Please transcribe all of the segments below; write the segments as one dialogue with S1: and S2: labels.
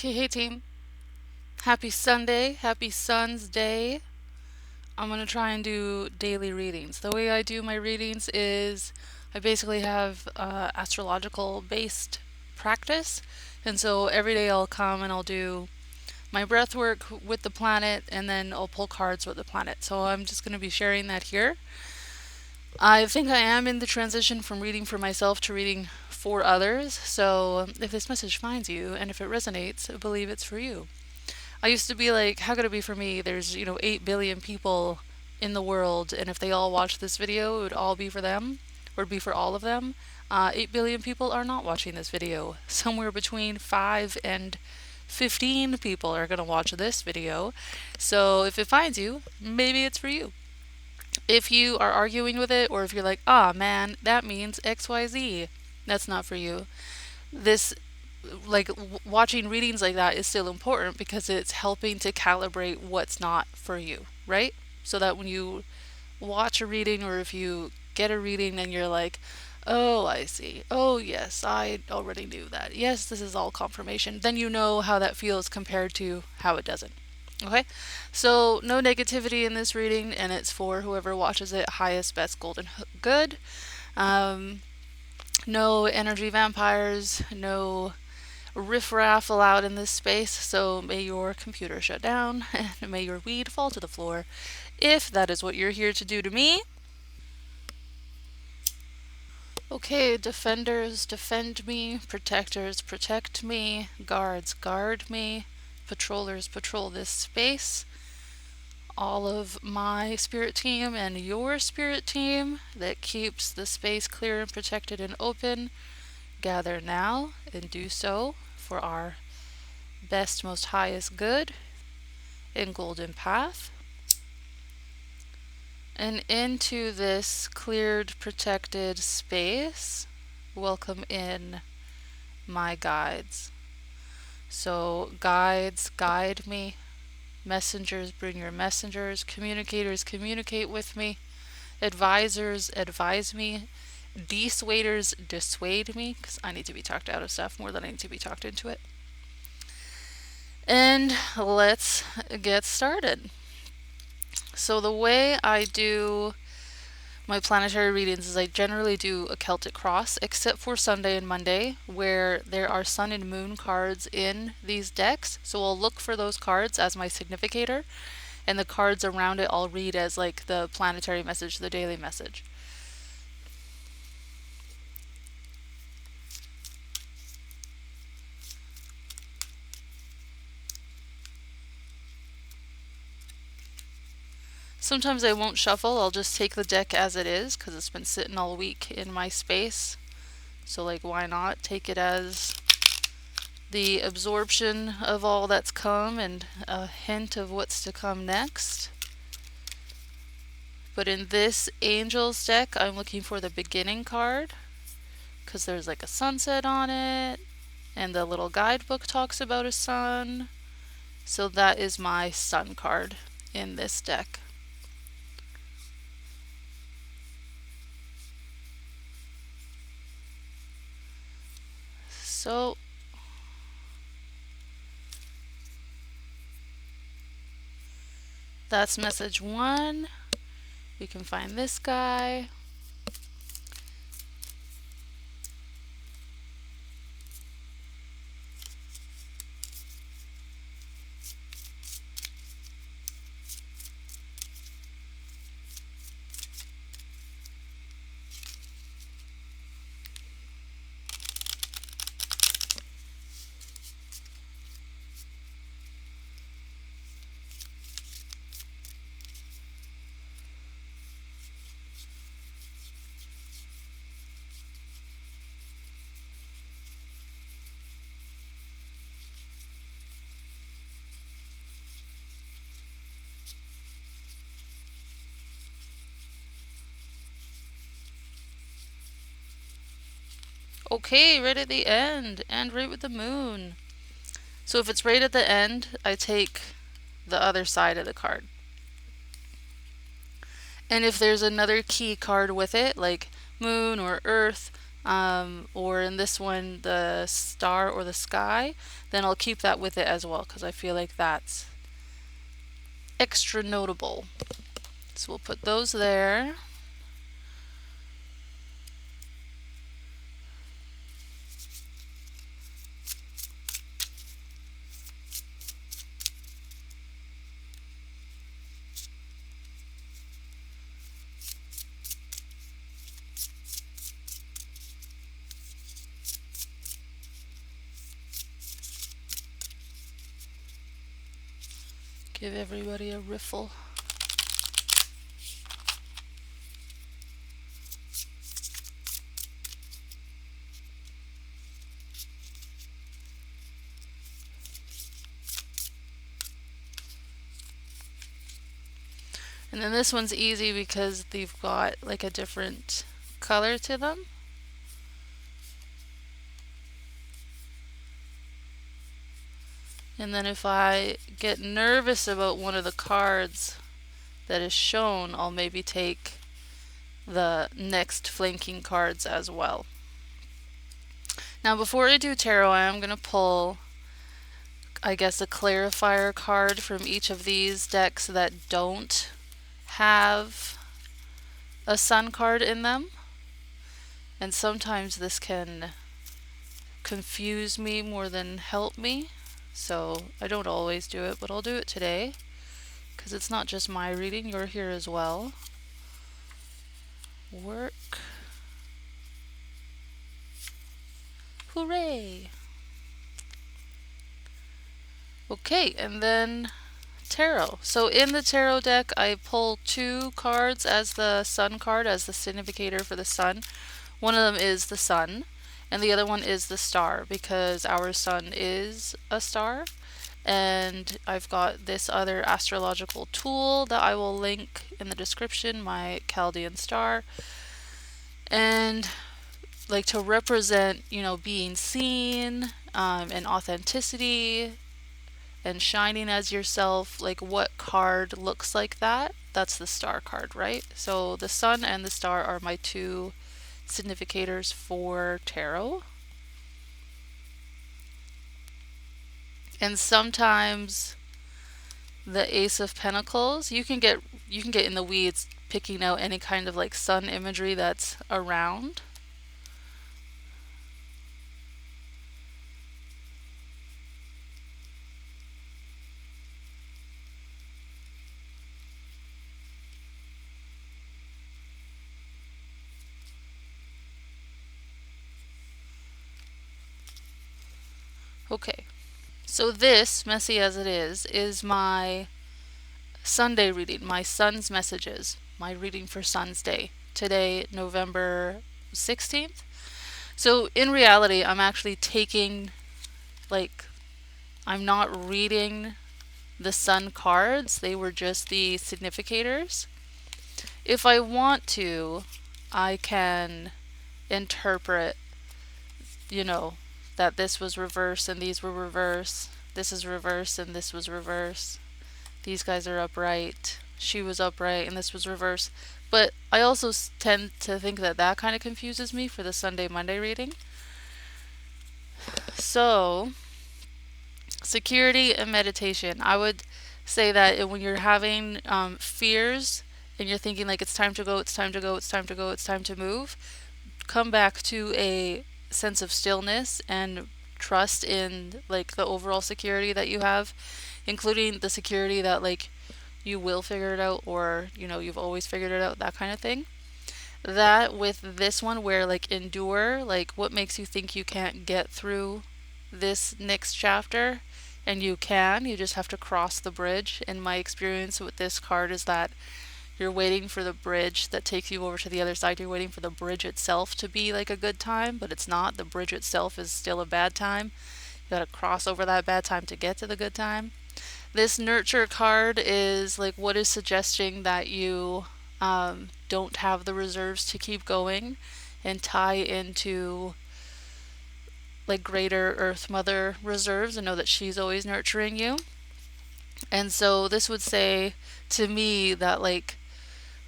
S1: Okay, hey team. Happy Sunday. Happy Sun's Day. I'm going to try and do daily readings. The way I do my readings is I basically have astrological based practice. And so every day I'll come and I'll do my breath work with the planet and then I'll pull cards with the planet. So I'm just going to be sharing that here. I think I am in the transition from reading for myself to reading for others. So if this message finds you and if it resonates, I believe it's for you. I used to be like, how could it be for me? There's, 8 billion people in the world, and if they all watched this video, it would all be for them, or it'd be for all of them. 8 billion people are not watching this video. Somewhere between 5 and 15 people are going to watch this video. So if it finds you, maybe it's for you. If you are arguing with it, or if you're like, ah, man, that means XYZ, that's not for you. This watching readings like that is still important because it's helping to calibrate what's not for you, right? So that when you watch a reading or if you get a reading and you're like, oh, I see. Oh, yes, I already knew that. Yes, this is all confirmation. Then you know how that feels compared to how it doesn't. Okay? So, no negativity in this reading, and it's for whoever watches it, highest, best, golden, good. No energy vampires, no riffraff allowed in this space, so may your computer shut down and may your weed fall to the floor if that is what you're here to do to me. Okay, defenders, defend me. Protectors, protect me. Guards, guard me. Patrollers, patrol this space. All of my spirit team and your spirit team that keeps the space clear and protected and open, gather now and do so for our best, most highest good in golden path. And into this cleared, protected space, welcome in my guides. So guides, guide me. Messengers, bring your messengers. Communicators, communicate with me. Advisors, advise me. Dissuaders, dissuade me, because I need to be talked out of stuff more than I need to be talked into it. And let's get started. So the way I do my planetary readings is I generally do a Celtic cross, except for Sunday and Monday, where there are sun and moon cards in these decks. So I'll look for those cards as my significator, and the cards around it I'll read as like the planetary message, the daily message. Sometimes I won't shuffle, I'll just take the deck as it is because it's been sitting all week in my space. So like, why not take it as the absorption of all that's come and a hint of what's to come next. But in this Angels deck, I'm looking for the beginning card because there's like a sunset on it and the little guidebook talks about a sun. So that is my sun card in this deck. So that's message 1. We can find this guy. Okay, right at the end, and right with the moon. So if it's right at the end, I take the other side of the card. And if there's another key card with it, like moon or earth, or in this one, the star or the sky, then I'll keep that with it as well because I feel like that's extra notable. So we'll put those there. Give everybody a riffle. And then this one's easy because they've got like a different color to them. And then if I get nervous about one of the cards that is shown, I'll maybe take the next flanking cards as well. Now before I do tarot, I am going to pull, I guess, a clarifier card from each of these decks that don't have a sun card in them. And sometimes this can confuse me more than help me. So I don't always do it, but I'll do it today because it's not just my reading, you're here as well. Work. Hooray! Okay, and then tarot. So in the tarot deck, I pull 2 cards as the sun card, as the significator for the sun. One of them is the sun, and the other one is the star, because our sun is a star. And I've got this other astrological tool that I will link in the description, my Chaldean star. And like to represent, you know, being seen, and authenticity and shining as yourself, like what card looks like that? That's the star card, right? So the sun and the star are my 2 significators for tarot. And sometimes the Ace of Pentacles, you can get in the weeds picking out any kind of like sun imagery that's around. Okay, so this, messy as it is my Sunday reading, my sun's messages, my reading for Sun's Day. Today, November 16th. So in reality, I'm actually taking, like, I'm not reading the sun cards. They were just the significators. If I want to, I can interpret, you know, that this was reverse and these were reverse. This is reverse and this was reverse. These guys are upright. She was upright and this was reverse. But I also tend to think that that kind of confuses me for the Sunday Monday reading. So, security and meditation. I would say that when you're having fears and you're thinking like it's time to go, it's time to go, it's time to go, it's time to move, come back to a sense of stillness and trust in like the overall security that you have, including the security that like you will figure it out, or you know, you've always figured it out, that kind of thing. That with this one where like endure, like what makes you think you can't get through this next chapter? And you can, you just have to cross the bridge. And my experience with this card is that you're waiting for the bridge that takes you over to the other side. You're waiting for the bridge itself to be like a good time, but it's not. The bridge itself is still a bad time. You gotta cross over that bad time to get to the good time. This nurture card is like what is suggesting that you don't have the reserves to keep going and tie into like greater Earth Mother reserves and know that she's always nurturing you. And so this would say to me that like,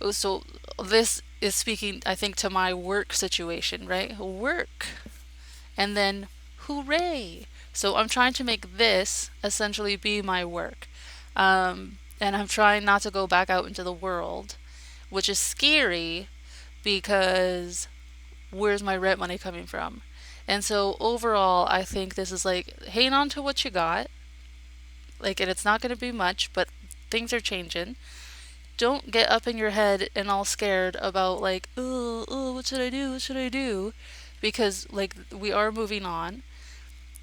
S1: oh, so this is speaking, I think, to my work situation, right? Work. And then hooray. So I'm trying to make this essentially be my work. And I'm trying not to go back out into the world, which is scary because where's my rent money coming from? And so overall, I think this is like hang on to what you got. Like, and it's not going to be much, but things are changing. Don't get up in your head and all scared about like, oh, what should I do? What should I do? Because like we are moving on.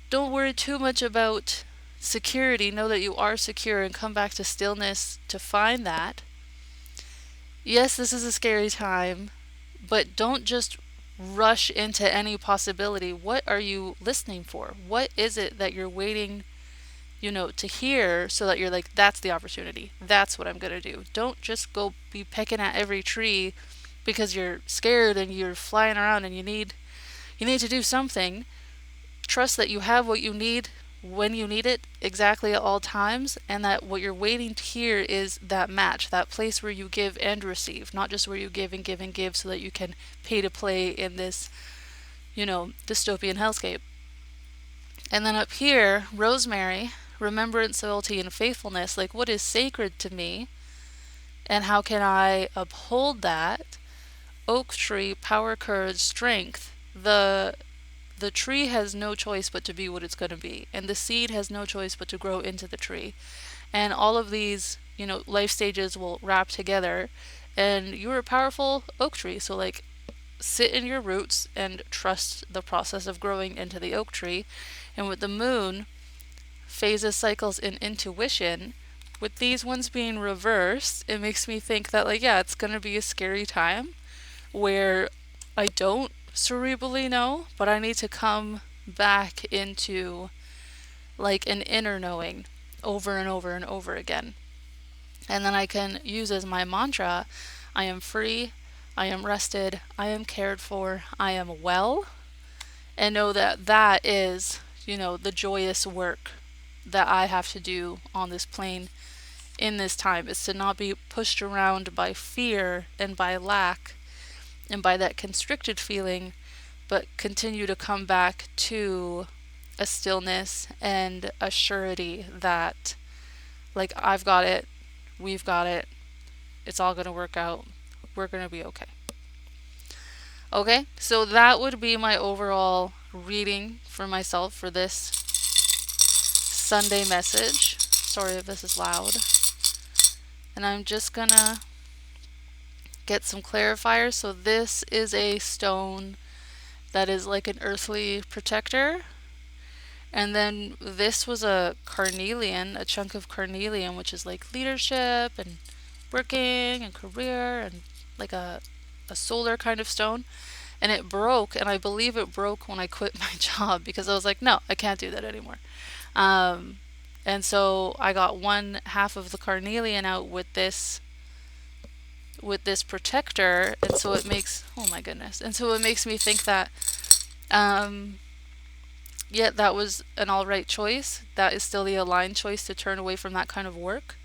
S1: Don't worry too much about security. Know that you are secure and come back to stillness to find that. Yes, this is a scary time, but don't just rush into any possibility. What are you listening for? What is it that you're waiting, to hear so that you're like, that's the opportunity. That's what I'm going to do. Don't just go be pecking at every tree because you're scared and you're flying around and you need to do something. Trust that you have what you need when you need it exactly at all times, and that what you're waiting to hear is that match, that place where you give and receive, not just where you give and give and give so that you can pay to play in this, dystopian hellscape. And then up here, rosemary, remembrance, loyalty, and faithfulness, like what is sacred to me and how can I uphold that? Oak tree, power, courage, strength. The tree has no choice but to be what it's going to be, and the seed has no choice but to grow into the tree. And all of these, life stages will wrap together, and you're a powerful oak tree. So, like, sit in your roots and trust the process of growing into the oak tree. And with the moon, phases, cycles, and intuition, with these ones being reversed, it makes me think that, like, yeah, it's going to be a scary time where I don't cerebrally know, but I need to come back into like an inner knowing over and over and over again. And then I can use as my mantra, I am free, I am rested, I am cared for, I am well, and know that that is, the joyous work that I have to do on this plane in this time, is to not be pushed around by fear and by lack and by that constricted feeling, but continue to come back to a stillness and a surety that, like, I've got it, we've got it, it's all going to work out, we're going to be okay. Okay, so that would be my overall reading for myself for this Sunday message. Sorry if this is loud. And I'm just gonna get some clarifiers. So this is a stone that is like an earthly protector. And then this was a carnelian, a chunk of carnelian, which is like leadership and working and career and like a solar kind of stone. And it broke, and I believe it broke when I quit my job because I was like, no, I can't do that anymore. And so I got one half of the carnelian out with this protector, and so it makes, oh my goodness, and so it makes me think that yeah, that was an all right choice. That is still the aligned choice to turn away from that kind of work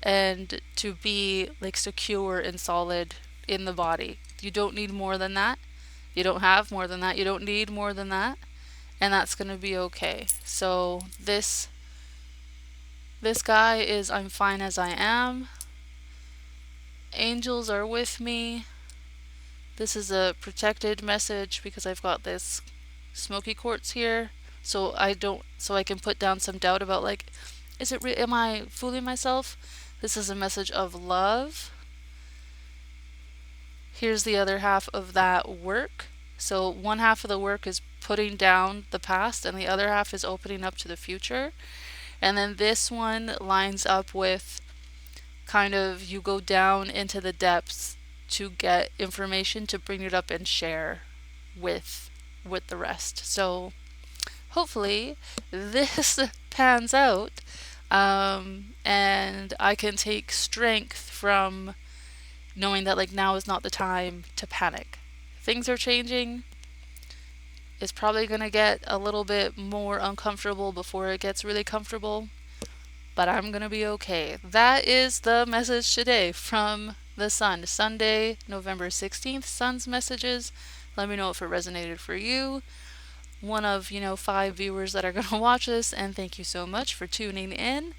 S1: and to be like secure and solid in the body. You don't need more than that. You don't have more than that. You don't need more than that. And that's going to be okay. So this guy is, I'm fine as I am. Angels are with me. This is a protected message because I've got this smoky quartz here, so I can put down some doubt about like, am I fooling myself? This is a message of love. Here's the other half of that work. So one half of the work is putting down the past, and the other half is opening up to the future. And then this one lines up with kind of, you go down into the depths to get information to bring it up and share with the rest. So hopefully this pans out, and I can take strength from knowing that like now is not the time to panic. Things are changing. It's probably going to get a little bit more uncomfortable before it gets really comfortable, but I'm going to be okay. That is the message today from the sun, Sunday, November 16th, sun's messages. Let me know if it resonated for you. One of, 5 viewers that are going to watch this, and thank you so much for tuning in.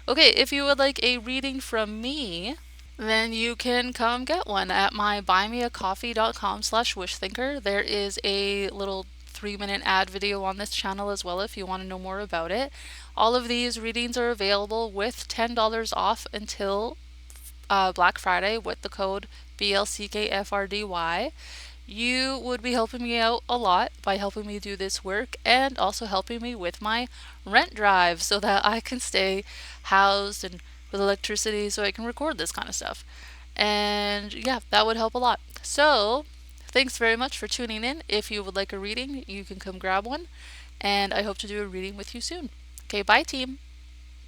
S1: Okay, if you would like a reading from me, then you can come get one at my buymeacoffee.com/wishthinker. There is a little 3-minute ad video on this channel as well if you want to know more about it. All of these readings are available with $10 off until Black Friday with the code BLCKFRDY. You would be helping me out a lot by helping me do this work and also helping me with my rent drive so that I can stay housed and with electricity so I can record this kind of stuff. And yeah, that would help a lot. So, thanks very much for tuning in. If you would like a reading, you can come grab one. And I hope to do a reading with you soon. Okay, bye, team.